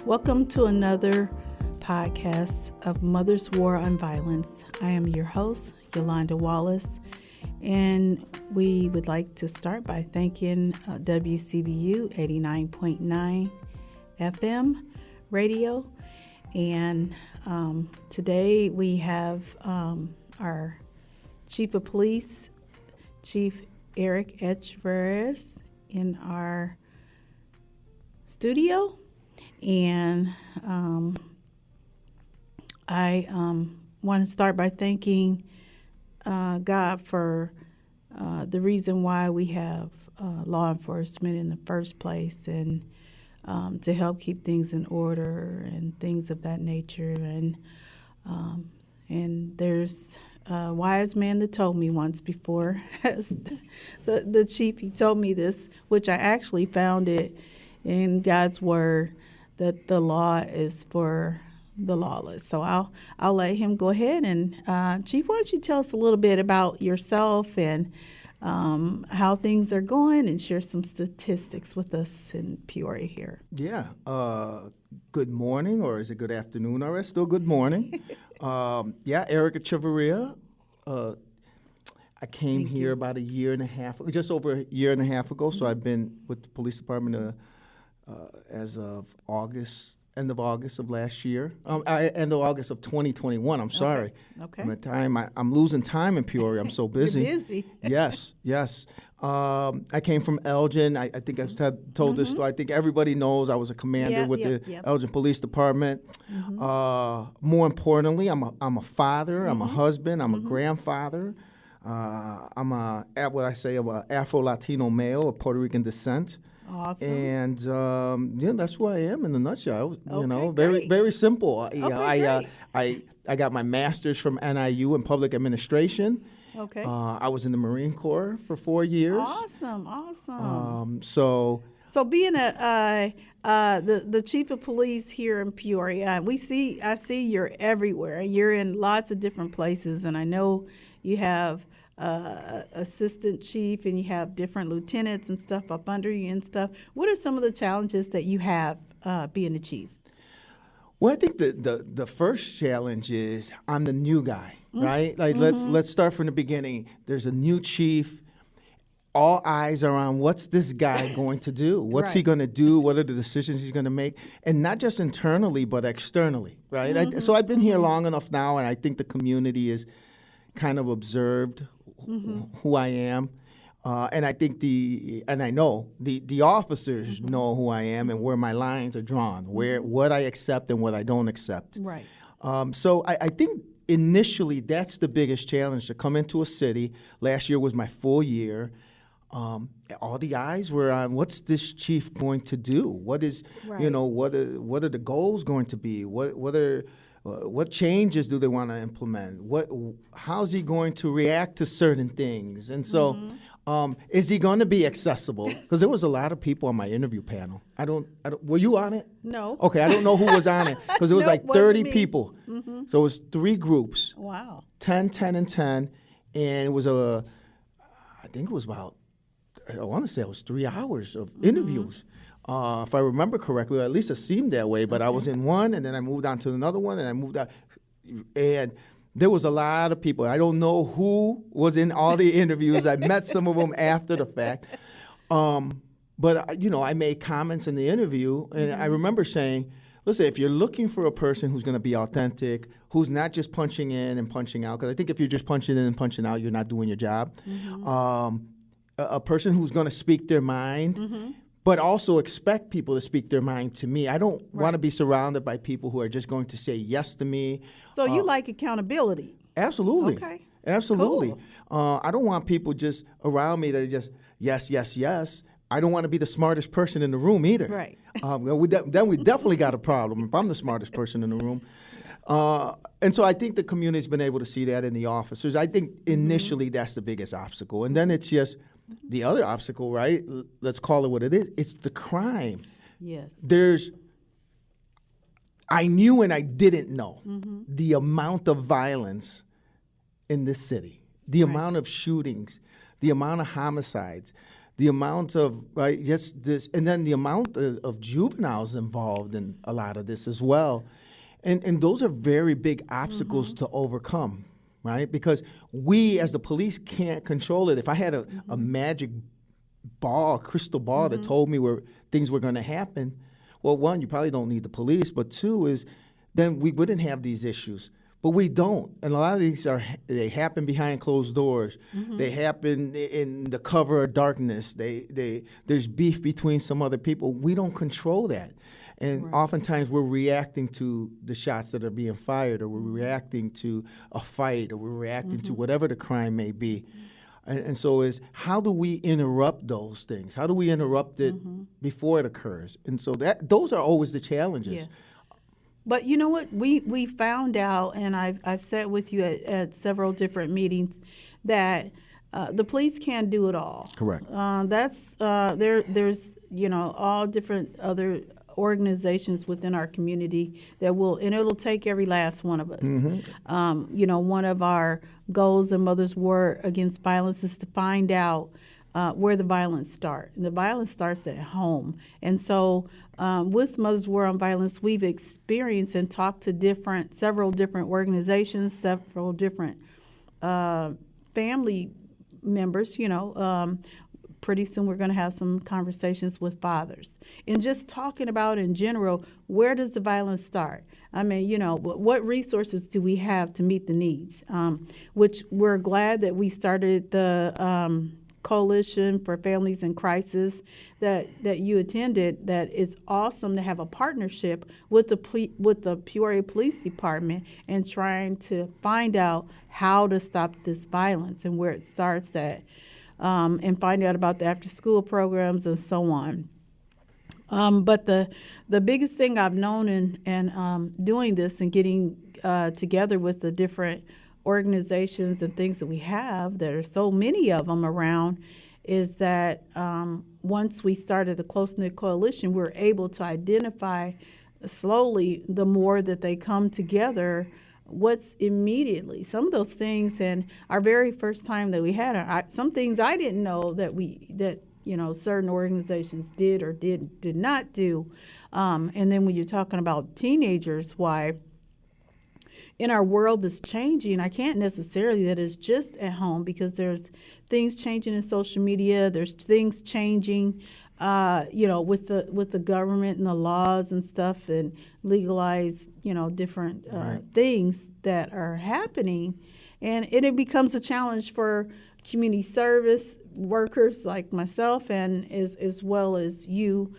Welcome to another podcast of Mother's War on Violence. I am your host, Yolanda Wallace, and we would like to start by thanking WCBU 89.9 FM radio. And today we have our Chief of Police, Chief Eric Echevarria, in our studio. And I want to start by thanking God for the reason why we have law enforcement in the first place, and to help keep things in order and things of that nature. And there's a wise man that told me once before, the chief, he told me this, which I actually found it in God's word, that the law is for the lawless. So I'll let him go ahead. And Chief, why don't you tell us a little bit about yourself and how things are going, and share some statistics with us in Peoria here. Yeah. Good morning, or is it good afternoon? Or still good morning. Eric Echevarria. I came here about a year and a half, just over a year and a half ago. So I've been with the police department as of end of August of last year. End of August of 2021. I'm sorry. Okay. I'm losing time in Peoria. I'm so busy. You're busy. Yes. I came from Elgin. I think I've told this story. I think everybody knows I was a commander with the Elgin Police Department. More importantly, I'm a father. I'm a husband. I'm a grandfather. I'm an Afro-Latino male of Puerto Rican descent. Awesome. And that's who I am in a nutshell. Great. Very simple. Great. I got my master's from NIU in public administration. Okay. I was in the Marine Corps for 4 years. Awesome. So being the chief of police here in Peoria, I see you're everywhere. You're in lots of different places, and I know you have assistant chief, and you have different lieutenants and stuff up under you and stuff. What are some of the challenges that you have being the chief? Well, I think the first challenge is I'm the new guy, right? Like let's start from the beginning. There's a new chief. All eyes are on what's this guy going to do? What's he going to do? What are the decisions he's going to make? And not just internally, but externally, right? So I've been here long enough now, and I think the community is kind of observed who I am. And I think I know the officers know who I am and where my lines are drawn, what I accept and what I don't accept. Right. So I think initially that's the biggest challenge, to come into a city. Last year was my full year. All the eyes were on what's this chief going to do? What is, what are the goals going to be? What changes do they want to implement? How's he going to react to certain things? And so, is he going to be accessible? Because there was a lot of people on my interview panel. Were you on it? No. Okay, I don't know who was on it, because it was like 30 people. So it was 3 groups. Wow. 10, 10, and 10, and it was I think it was about, I want to say it was 3 hours of interviews. If I remember correctly, or at least it seemed that way, but I was in one, and then I moved on to another one, and I moved on. And there was a lot of people. I don't know who was in all the interviews. I met some of them after the fact. But, I made comments in the interview, and I remember saying, listen, if you're looking for a person who's going to be authentic, who's not just punching in and punching out, because I think if you're just punching in and punching out, you're not doing your job. A person who's going to speak their mind, but also expect people to speak their mind to me. I don't want to be surrounded by people who are just going to say yes to me. So you like accountability? Absolutely. Okay. Absolutely. Cool. I don't want people just around me that are just yes, yes, yes. I don't want to be the smartest person in the room either. Right. Then we definitely got a problem if I'm the smartest person in the room. And so I think the community's been able to see that in the officers. I think initially that's the biggest obstacle. And then it's just the other obstacle, right? Let's call it what it is. It's the crime. Yes. I knew and I didn't know the amount of violence in this city, the amount of shootings, the amount of homicides, the amount of, right, yes, this, and then the amount of juveniles involved in a lot of this as well. And those are very big obstacles to overcome, right? Because we as the police can't control it. If I had a magic ball, crystal ball that told me where things were going to happen, well, one, you probably don't need the police, but two is then we wouldn't have these issues. But we don't. And a lot of these they happen behind closed doors. They happen in the cover of darkness. There's beef between some other people. We don't control that. And oftentimes we're reacting to the shots that are being fired, or we're reacting to a fight, or we're reacting to whatever the crime may be. And so is how do we interrupt those things? How do we interrupt it before it occurs? And so those are always the challenges. Yeah. But you know what? We found out, and I've sat with you at several different meetings, that the police can't do it all. Correct. There's all different other organizations within our community that and it'll take every last one of us. One of our goals in Mother's War Against Violence is to find out where the violence starts. And the violence starts at home. And so with Mother's War on Violence, we've experienced and talked to several different organizations, several different family members, pretty soon we're going to have some conversations with fathers. And just talking about in general, where does the violence start? I mean, what resources do we have to meet the needs? Which we're glad that we started the Coalition for Families in Crisis that you attended. That is awesome to have a partnership with the Peoria Police Department and trying to find out how to stop this violence and where it starts at. And find out about the after-school programs and so on. But the biggest thing I've known in doing this and getting together with the different organizations and things that we have, there are so many of them around, is that once we started the close-knit coalition, we were able to identify slowly, the more that they come together, what's immediately some of those things. And our very first time that we had some things I didn't know that certain organizations did or did not do. And then when you're talking about teenagers, why in our world that's changing, I can't necessarily that it's just at home, because there's things changing in social media, there's things changing with the government and the laws and stuff, and legalize, different things that are happening. And it becomes a challenge for community service workers like myself, and as well as you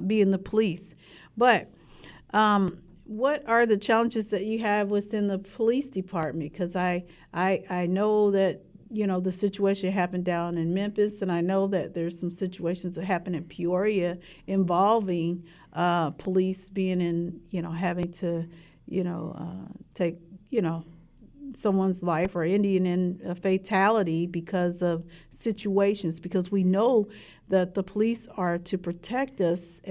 being the police. But what are the challenges that you have within the police department? Because I know that the situation happened down in Memphis, and I know that there's some situations that happen in Peoria involving police being in, having to, take, someone's life or ending in a fatality because of situations, because we know that the police are to protect us,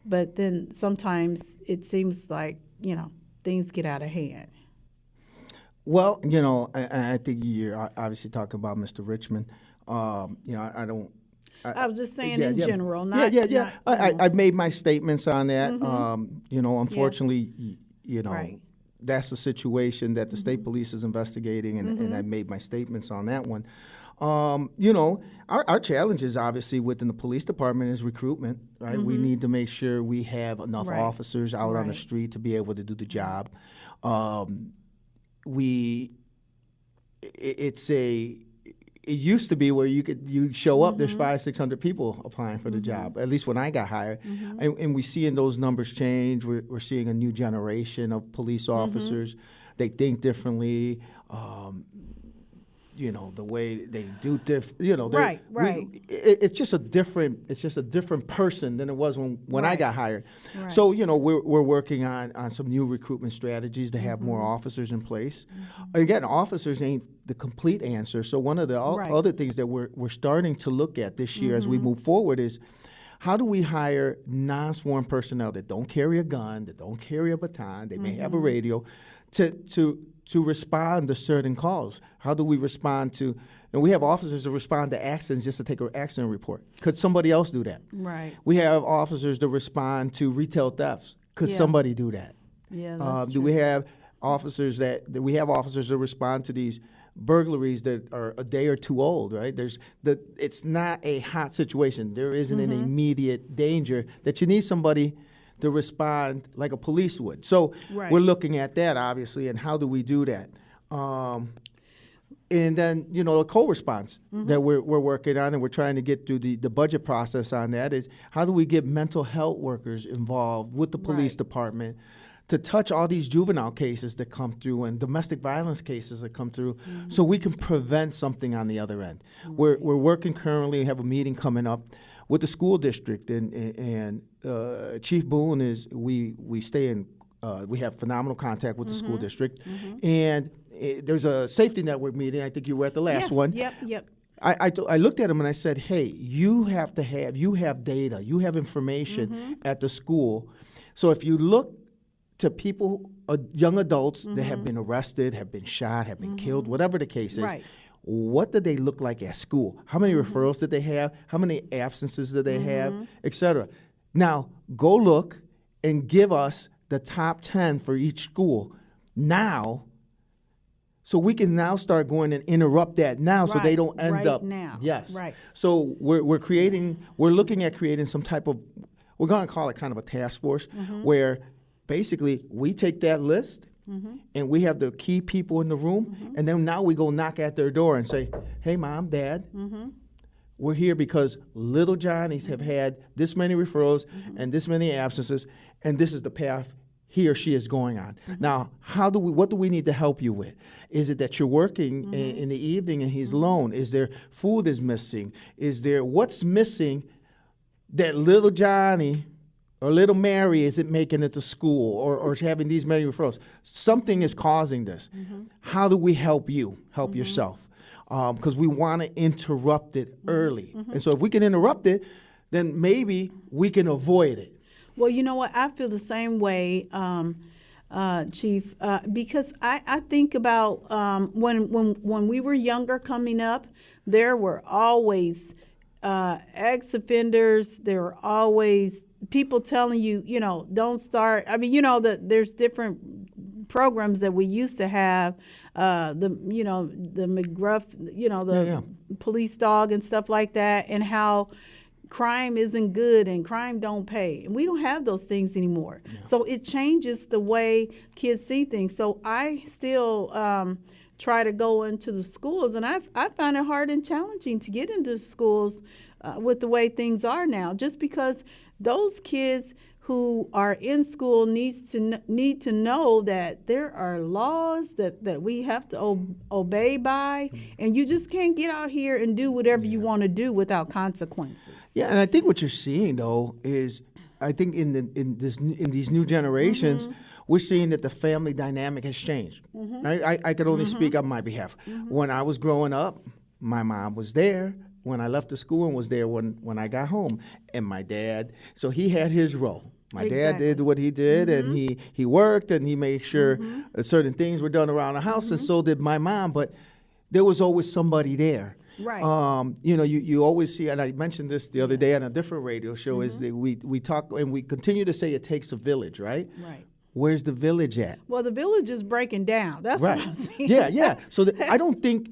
but then sometimes it seems like, things get out of hand. Well, I think you're obviously talking about Mr. Richmond. I don't. I was just saying in general, not. I made my statements on that. Unfortunately, right. That's a situation that the state police is investigating, and I made my statements on that one. Our challenges obviously within the police department is recruitment, right? We need to make sure we have enough officers out on the street to be able to do the job. It used to be where you show up, there's 500-600 people applying for the job, at least when I got hired. And we're seeing those numbers change. We're seeing a new generation of police officers. They think differently. The way they do right. It's just a different person than it was when I got hired. Right. So, we're working on some new recruitment strategies to have more officers in place. Again, officers ain't the complete answer. So one of the other things that we're starting to look at this year as we move forward is, how do we hire non-sworn personnel that don't carry a gun, that don't carry a baton, they may have a radio, to respond to certain calls? How do we respond to And we have officers that respond to accidents just to take an accident report. Could somebody else do that? Right. We have officers that respond to retail thefts. Could Yeah. somebody do that? Yeah, that's Do true. we have officers that respond to these burglaries that are a day or two old, right? It's not a hot situation. There isn't an immediate danger that you need somebody to respond like a police would. So Right. we're looking at that, obviously, and how do we do that? And then, the co-response that we're working on, and we're trying to get through the budget process on that, is how do we get mental health workers involved with the police Right. department to touch all these juvenile cases that come through and domestic violence cases that come through, so we can prevent something on the other end. We're working currently, have a meeting coming up with the school district, and Chief Boone we stay in, we have phenomenal contact with the school district, and there's a safety network meeting. I think you were at the last Yes. one. Yep. I looked at him and I said, hey, you have data, you have information at the school. So if you look to people, young adults that have been arrested, have been shot, have been killed, whatever the case is, Right. what did they look like at school? How many referrals did they have? How many absences did they have, et cetera? Now, go look and give us the top 10 for each school now, so we can now start going and interrupt that now, so they Right. don't end Right up. now. Yes. Right. So we're looking at creating some type of, we're going to call it kind of a task force, where basically we take that list and we have the key people in the room, and then now we go knock at their door and say, hey, Mom, Dad, we're here because little Johnnies have had this many referrals and this many absences, and this is the path he or she is going on. Now, what do we need to help you with? Is it that you're working in the evening and he's alone? Is there food is missing? What's missing that little Johnny or little Mary isn't making it to school, or having these many referrals? Something is causing this. How do we help you? Help yourself. Because we want to interrupt it early. And so if we can interrupt it, then maybe we can avoid it. Well, you know what? I feel the same way, Chief, because I think about when we were younger coming up, there were always ex-offenders. There were always people telling you, don't start. I mean, there's different programs that we used to have, the McGruff, the police dog and stuff like that, and how crime isn't good and crime don't pay. And we don't have those things anymore. Yeah. So it changes the way kids see things. So I still try to go into the schools, and I find it hard and challenging to get into schools with the way things are now, just because those kids who are in school need to know that there are laws that we have to obey by, and you just can't get out here and do whatever you want to do without consequences. Yeah, and I think what you're seeing though is, I think in these new generations, we're seeing that the family dynamic has changed. I could only speak on my behalf. When I was growing up, my mom was there when I left the school and was there when I got home, and my dad. So he had his role. My dad did what he did, and he worked, and he made sure certain things were done around the house, and so did my mom. But there was always somebody there. Right. You always see, and I mentioned this the other day on a different radio show, is that we talk and we continue to say it takes a village, right? Right. Where's the village at? Well, the village is breaking down. That's right. what I'm saying. Yeah. So I don't think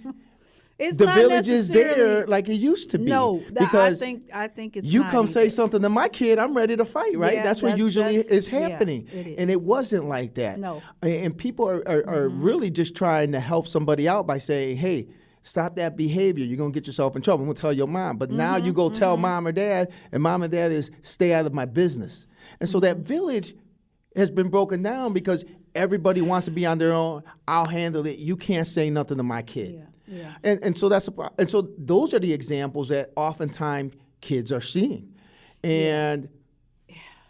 it's the not village is there necessarily like it used to be. No, because I think it's you not come say either. something to my kid, I'm ready to fight, right? Yeah, that's what usually is yeah, happening. it is. And it wasn't like that. No. And people are really just trying to help somebody out by saying, hey, stop that behavior. You're going to get yourself in trouble. I'm going to tell your mom. But now you go tell mom or dad, and mom and dad is stay out of my business. And so that village has been broken down because everybody wants to be on their own. I'll handle it. You can't say nothing to my kid. Yeah. Yeah. And so so those are the examples that oftentimes kids are seeing. And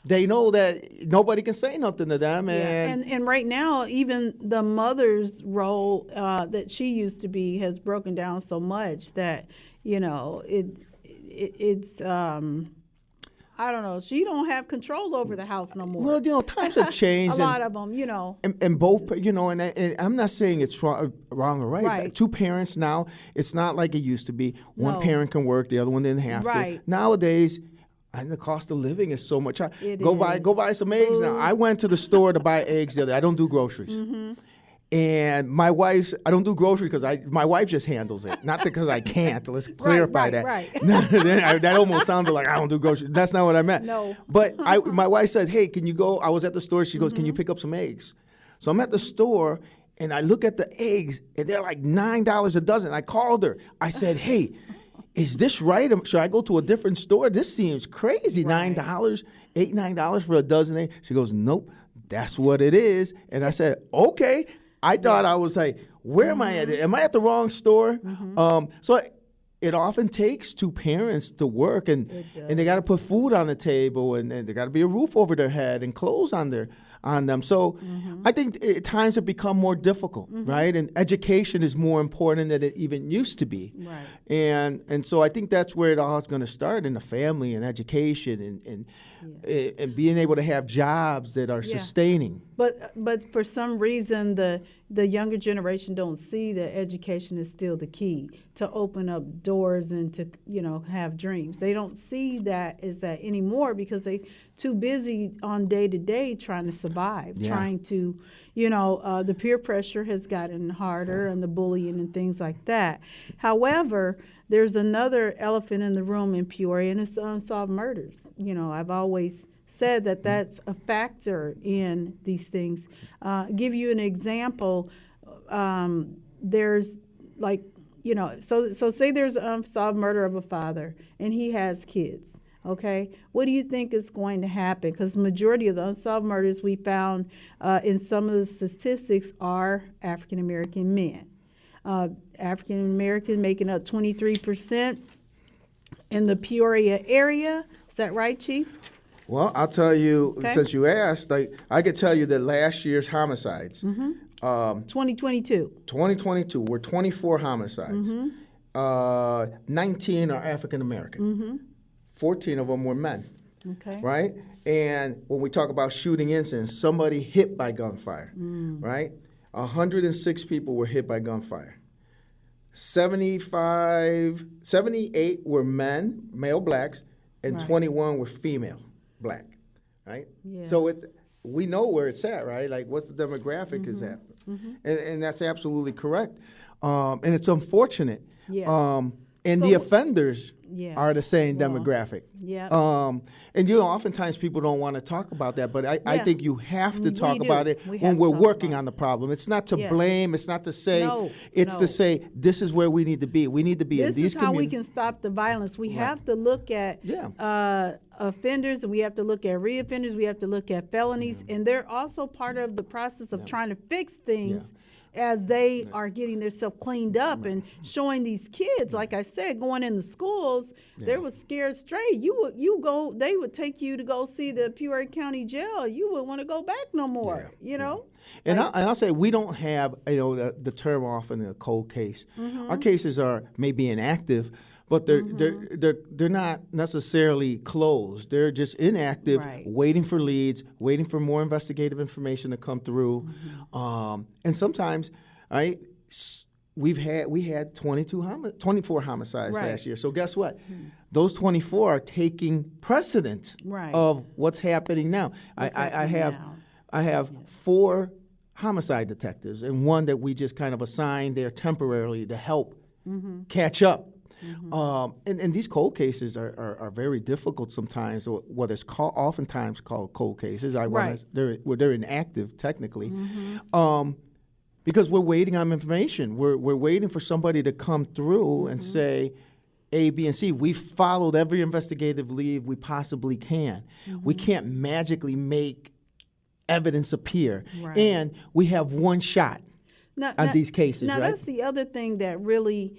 they know that nobody can say nothing to them. And right now, even the mother's role that she used to be has broken down so much that, it's I don't know. She don't have control over the house no more. Well, times have changed. A lot of them, And both, and I'm not saying it's wrong or right. Right. Two parents now, it's not like it used to be. One No. parent can work, the other one didn't have Right. to. Nowadays, and the cost of living is so much high. It Go is. buy some eggs now. I went to the store to buy eggs the other day. I don't do groceries. Mm-hmm. And I don't do groceries because my wife just handles it. Not because I can't. Let's clarify that. right. That almost sounded like I don't do groceries. That's not what I meant. No. But my wife said, hey, can you go? I was at the store. She goes, can you pick up some eggs? So I'm at the store, and I look at the eggs, and they're like $9 a dozen. I called her. I said, hey, is this right? Should I go to a different store? This seems crazy. Right. $9, $9 for a dozen eggs. She goes, nope, that's what it is. And I said, okay. I thought I was like, where am I at? Am I at the wrong store? So it often takes two parents to work, and they got to put food on the table, and there got to be a roof over their head and clothes on them. So I think at times it become more difficult, right? And education is more important than it even used to be. Right. And so I think that's where it all is going to start, in the family and education and being able to have jobs that are sustaining. But for some reason, the younger generation don't see that education is still the key to open up doors and to have dreams. They don't see that as that anymore because they too busy on day to day trying to survive, trying to the peer pressure has gotten harder and the bullying and things like that. However, there's another elephant in the room in Peoria, and it's the unsolved murders. I've always said that that's a factor in these things. Give you an example. There's so say there's an unsolved murder of a father and he has kids. Okay, what do you think is going to happen? Because the majority of the unsolved murders we found in some of the statistics are African American men. African American making up 23% in the Peoria area. Is that right, Chief? Well, I'll tell you, Okay. since you asked, I could tell you that last year's homicides, 2022. 2022, were 24 homicides. 19 are African American. 14 of them were men, Okay. right? And when we talk about shooting incidents, somebody hit by gunfire, right? 106 people were hit by gunfire. 78 were men, male blacks, and Right. 21 were female black, right? Yeah. So we know where it's at, right? Like, what's the demographic is at? And that's absolutely correct. And it's unfortunate. Yeah. And So- the offenders Yeah. are the same Well, demographic. yeah. And oftentimes people don't want to talk about that, but I Yeah. think you have to We talk do. about it We have when to we're talk working about on the problem. It's not to Yeah. blame. It's not to say. No, It's no. to say this is where we need to be. We need to be in This these is how we communities. can stop the violence. We have to look at offenders, and we have to look at reoffenders. We have to look at felonies, and they're also part of the process of trying to fix things as they are getting themselves cleaned up and showing these kids, like I said, going in the schools, they were scared straight. They would take you to go see the Peoria County Jail. You wouldn't want to go back no more. And I'll say we don't have the term often a cold case. Our cases are maybe inactive, but they're not necessarily closed. They're just inactive, Right. waiting for leads, waiting for more investigative information to come through. And sometimes, right, we had 24 homicides Right. last year. So guess what? Those 24 are taking precedent Right. of what's happening now. What's I happening have now. I have 4 homicide detectives and one that we just kind of assigned there temporarily to help catch up. And these cold cases are very difficult sometimes, or what is oftentimes called cold cases. Right. They're inactive technically, because we're waiting on information. We're waiting for somebody to come through and say A, B, and C. We followed every investigative lead we possibly can. We can't magically make evidence appear, Right. and we have one shot on these cases, now right? that's the other thing that really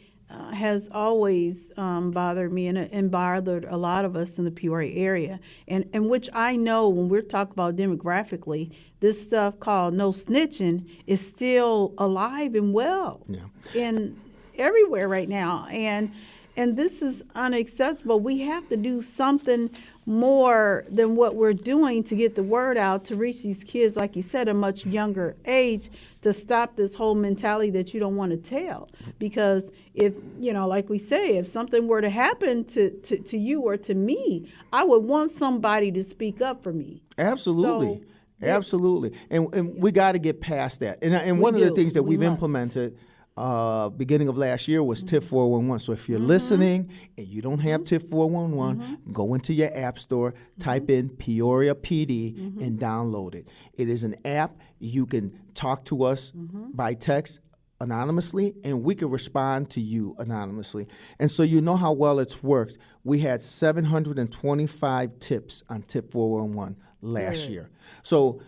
has always bothered me and bothered a lot of us in the Peoria area, and which I know when we're talking about demographically, this stuff called no snitching is still alive and well in everywhere right now, and this is unacceptable. We have to do something more than what we're doing to get the word out to reach these kids, like you said, a much younger age, to stop this whole mentality that you don't want to tell. Because if, like we say, if something were to happen to you or to me, I would want somebody to speak up for me. Absolutely. So, absolutely. And we got to get past that. And one of the things that we've implemented beginning of last year was TIP 411. So if you're listening and you don't have TIP 411, go into your app store, type in Peoria PD and download it. It is an app. You can talk to us by text anonymously, and we can respond to you anonymously. And so you know how well it's worked. We had 725 tips on TIP 411 last year. So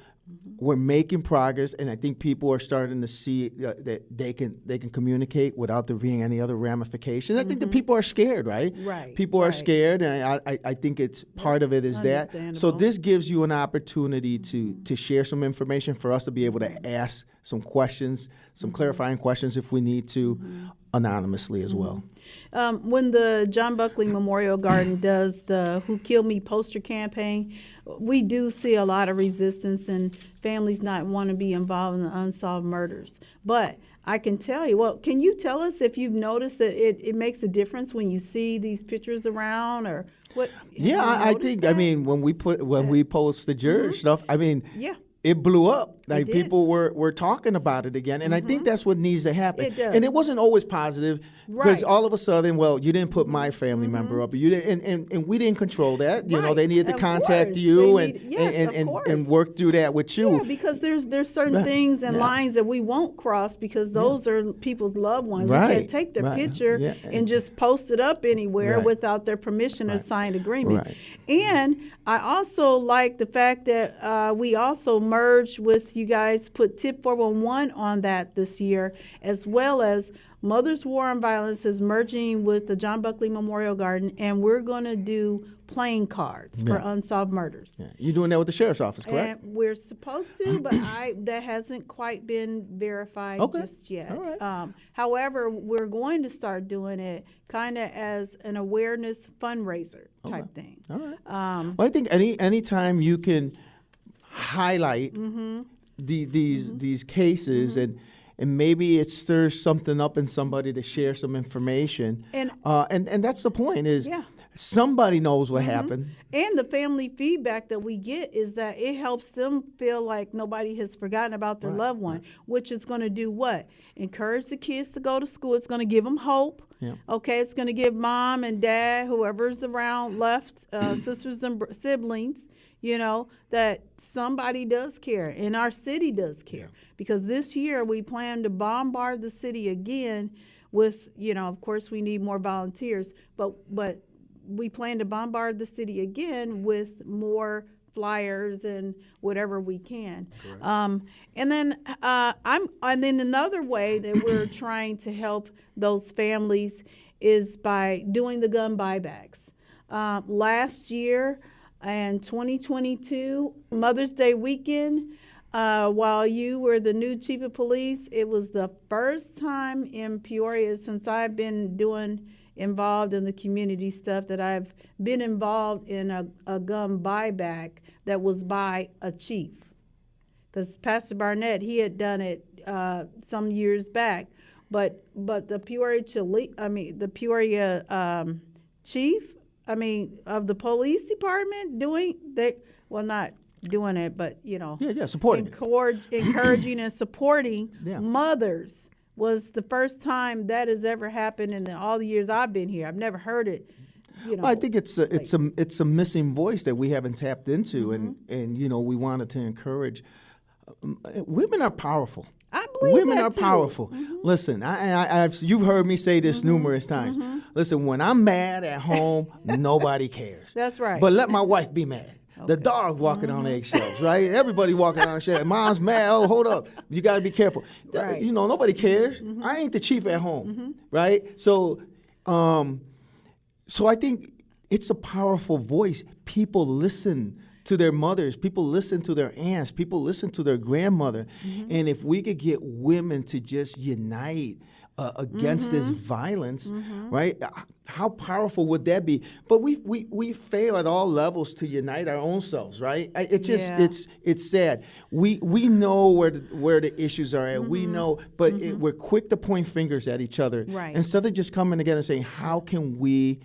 we're making progress, and I think people are starting to see that they can communicate without there being any other ramifications. I think that people are scared, right? Right. People are scared, and I think it's part of it is that. So this gives you an opportunity to share some information for us to be able to ask some questions, some clarifying questions if we need to, anonymously as well. When the John Buckley Memorial Garden does the Who Killed Me poster campaign, we do see a lot of resistance and families not want to be involved in the unsolved murders. But I can tell you, well, can you tell us if you've noticed that it makes a difference when you see these pictures around, or what? Yeah, I think, that? I mean, when we post the jury stuff, I mean, it blew up. Like people were talking about it again, and I think that's what needs to happen. It does. And it wasn't always positive, because all of a sudden, well, you didn't put my family member up, you didn't, and we didn't control that. You know, they needed to contact you and work through that with you. Yeah, because there's certain things and lines that we won't cross, because those are people's loved ones. We can't take their picture and just post it up anywhere without their permission or signed agreement. And I also like the fact that we also merged with, you guys put TIP 411 on that this year, as well as Mothers War on Violence is merging with the John Buckley Memorial Garden, and we're going to do playing cards for unsolved murders. You're doing that with the sheriff's office, correct? And we're supposed to, but that hasn't quite been verified just yet. All right. However, we're going to start doing it kind of as an awareness fundraiser type thing. All right. Well, I think anytime you can highlight these cases and maybe it stirs something up in somebody to share some information, and that's the point, is somebody knows what happened. And the family feedback that we get is that it helps them feel like nobody has forgotten about their loved one, which is going to do what? Encourage the kids to go to school. It's going to give them hope. Okay, it's going to give mom and dad, whoever's around left, sisters and siblings, that somebody does care, and our city does care. Because this year we plan to bombard the city again with, of course we need more volunteers, but we plan to bombard the city again with more flyers and whatever we can. And then another way that we're trying to help those families is by doing the gun buybacks. Last year and 2022 Mother's Day weekend, while you were the new chief of police, it was the first time in Peoria since I've been involved in the community stuff that I've been involved in a gun buyback that was by a chief. Because Pastor Barnett, he had done it some years back, but the Peoria chief, of the police department not doing it, but supporting encouraging and supporting mothers was the first time that has ever happened in all the years I've been here. I've never heard it. Well, I think it's a missing voice that we haven't tapped into, and we wanted to encourage. Women are powerful. I believe women that are too. powerful. Listen, you've heard me say this numerous times. Listen, when I'm mad at home, nobody cares. That's right. But let my wife be mad. The dog walking on eggshells, right? Everybody walking on eggshells. Mom's mad. Oh, hold up. You got to be careful. Right. Nobody cares. I ain't the chief at home, right? So I think it's a powerful voice. People listen to their mothers. People listen to their aunts. People listen to their grandmother. And if we could get women to just unite against this violence, right? How powerful would that be? But we fail at all levels to unite our own selves, right? It's sad. We know where the issues are at. We know, but we're quick to point fingers at each other, Right. instead of just coming together and saying, how can we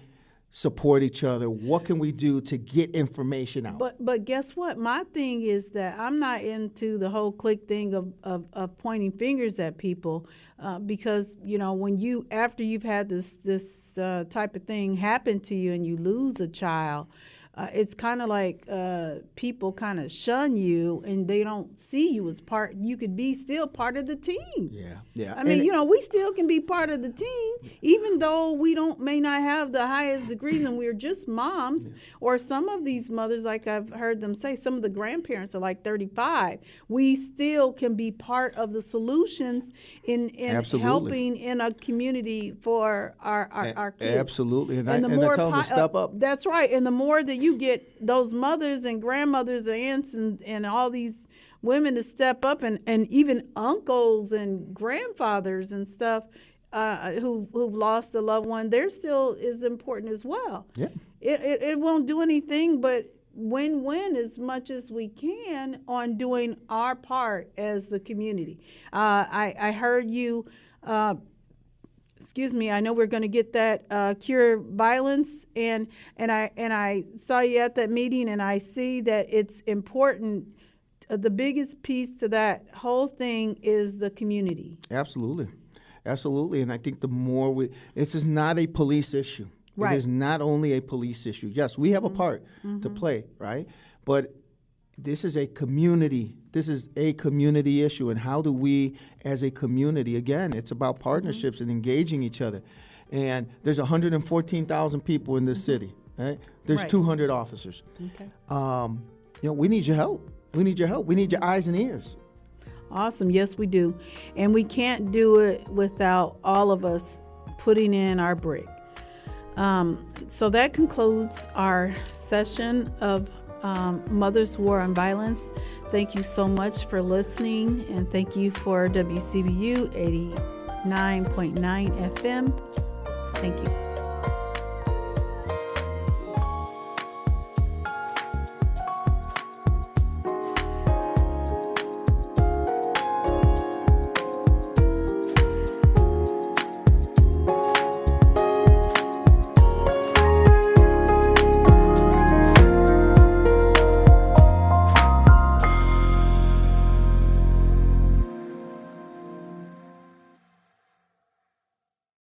support each other? What can we do to get information out? But guess what? My thing is that I'm not into the whole clique thing of pointing fingers at people, because when after you've had this type of thing happen to you and you lose a child, it's kind of like people kind of shun you and they don't see you as part. You could be still part of the team. Yeah. I mean, we still can be part of the team, even though we may not have the highest degrees and we're just moms. Or some of these mothers, like I've heard them say, some of the grandparents are like 35. We still can be part of the solutions in helping in a community for our kids. Absolutely, and I tell them to step up. That's right, and the more that you get those mothers and grandmothers and aunts and all these women to step up, and even uncles and grandfathers and stuff who've lost a loved one, they're still is important as well. Yeah. It won't do anything but win-win as much as we can on doing our part as the community. I heard you. Excuse me. I know we're going to get that cure violence, and I saw you at that meeting, and I see that it's important. The biggest piece to that whole thing is the community. Absolutely, and I think the more this is not a police issue. Right. It is not only a police issue. Yes, we have a part to play, right? But this is a community. This is a community issue, and how do we, as a community, again, it's about partnerships and engaging each other. And there's 114,000 people in this city, right? There's Right. 200 officers. Okay. We need your help. We need your help. We need your eyes and ears. Awesome. Yes, we do. And we can't do it without all of us putting in our brick. So that concludes our session of Mother's War on Violence. Thank you so much for listening, and thank you for WCBU 89.9 FM. Thank you.